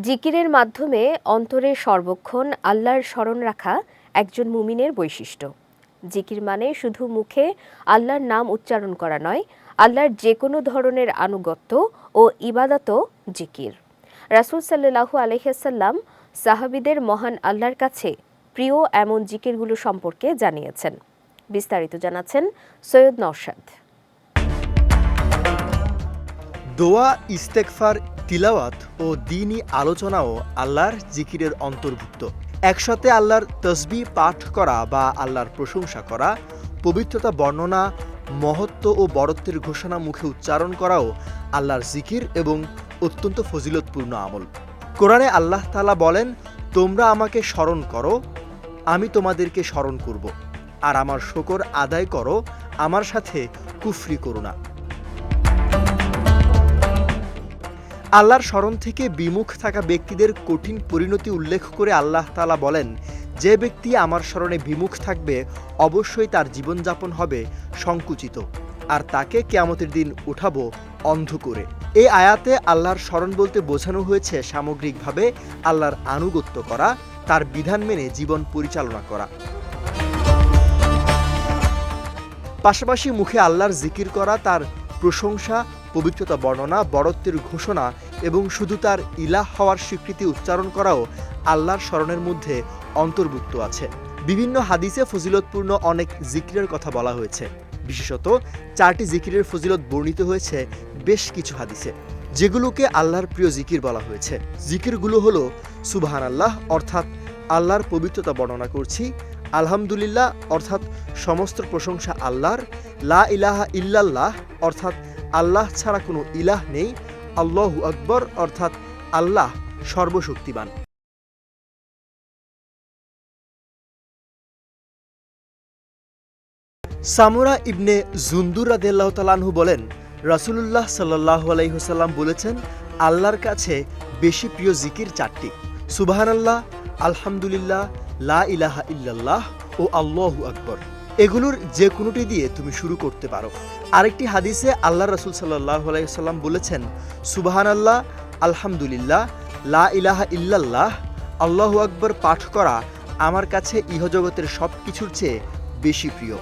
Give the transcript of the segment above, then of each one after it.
জিকিরের মাধ্যমে অন্তরে সর্বক্ষণ আল্লাহর স্মরণ রাখা একজন মুমিনের বৈশিষ্ট্য। জিকির মানে শুধু মুখে আল্লাহর নাম উচ্চারণ করা নয়, আল্লাহর যে কোনো ধরনের আনুগত্য ও ইবাদতও জিকির। রাসূল সাল্লাল্লাহু আলাইহি ওয়াসাল্লাম সাহাবীদের মহান আল্লাহর কাছে প্রিয় এমন জিকিরগুলো সম্পর্কে জানিয়েছেন। বিস্তারিত জানাচ্ছেন সৈয়দ নওশাদ। দোয়া, ইস্তেগফার, তিলাওয়াত ও দ্বীনি আলোচনাও আল্লাহর জিকিরের অন্তর্ভুক্ত। একসাথে আল্লাহর তসবিহ পাঠ করা বা আল্লাহর প্রশংসা করা, পবিত্রতা বর্ণনা, মহত্ব ও বড়ত্বের ঘোষণা মুখে উচ্চারণ করাও আল্লাহর জিকির এবং অত্যন্ত ফজিলতপূর্ণ আমল। কোরআনে আল্লাহ তাআলা বলেন, তোমরা আমাকে স্মরণ করো, আমি তোমাদেরকে স্মরণ করব, আর আমার শুকর আদায় করো, আমার সাথে কুফরি করো না। আল্লাহর স্মরণ থেকে বিমুখ থাকা ব্যক্তিদের কঠিন পরিণতি উল্লেখ করে আল্লাহ তাআলা বলেন, যে ব্যক্তি আমার স্মরণে বিমুখ থাকবে অবশ্যই তার জীবনযাপন হবে সংকুচিত, আর তাকে কিয়ামতের দিন উঠাবো অন্ধ করে। এই আয়াতে আল্লাহর স্মরণ বলতে বোঝানো হয়েছে সামগ্রিকভাবে আল্লাহর আনুগত্য করা, তার বিধান মেনে জীবন পরিচালনা করা। পাশাপাশি মুখে আল্লাহর জিকির করা, তার প্রশংসা, পবিত্রতা বর্ণনা, বড়ত্বের ঘোষণা এবং শুধু তার ইলাহ হওয়ার স্বীকৃতি উচ্চারণ করাও আল্লাহর স্মরণের মধ্যে অন্তর্ভুক্ত আছে। বিভিন্ন হাদিসে ফজিলতপূর্ণ অনেক জিকিরের কথা বলা হয়েছে। বিশেষত 4টি জিকিরের ফজিলত বর্ণিত হয়েছে বেশ কিছু হাদিসে, যেগুলোকে আল্লাহর প্রিয় জিকির বলা হয়েছে। জিকিরগুলো হলো সুবহানাল্লাহ অর্থাৎ আল্লাহর পবিত্রতা বর্ণনা করছি, আলহামদুলিল্লাহ অর্থাৎ সমস্ত প্রশংসা আল্লাহর, লা ইলাহা ইল্লাল্লাহ অর্থাৎ আল্লাহ ছাড়া কোনো ইলাহ নেই, আল্লাহু আকবর অর্থাৎ আল্লাহ সর্বশক্তিমান। সামুরা ইবনে জুনদুর রাদিয়াল্লাহু তাআলা আনহু বলেন, রাসূলুল্লাহ সাল্লাল্লাহু আলাইহি ওয়াসাল্লাম বলেছেন, আল্লাহর কাছে বেশি প্রিয় জিকির 4টি: সুবহানাল্লাহ, আলহামদুলিল্লাহ, লা ইলাহা ইল্লাল্লাহ ও আল্লাহু আকবর। এগুলোর যে কোনোটি দিয়ে তুমি শুরু করতে পারো। আরেকটি হাদিসে আল্লাহ রাসূল সাল্লাল্লাহু আলাইহি ওয়াসাল্লাম বলেছেন, সুবহানাল্লাহ, আলহামদুলিল্লাহ, লা ইলাহা ইল্লাল্লাহ, আল্লাহু আকবর পাঠ করা আমার কাছে ইহজগতের সব কিছুর চেয়ে বেশি প্রিয়।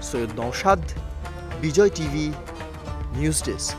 সৈয়দ নওশাদ, বিজয় টিভি, নিউজ ডেস্ক।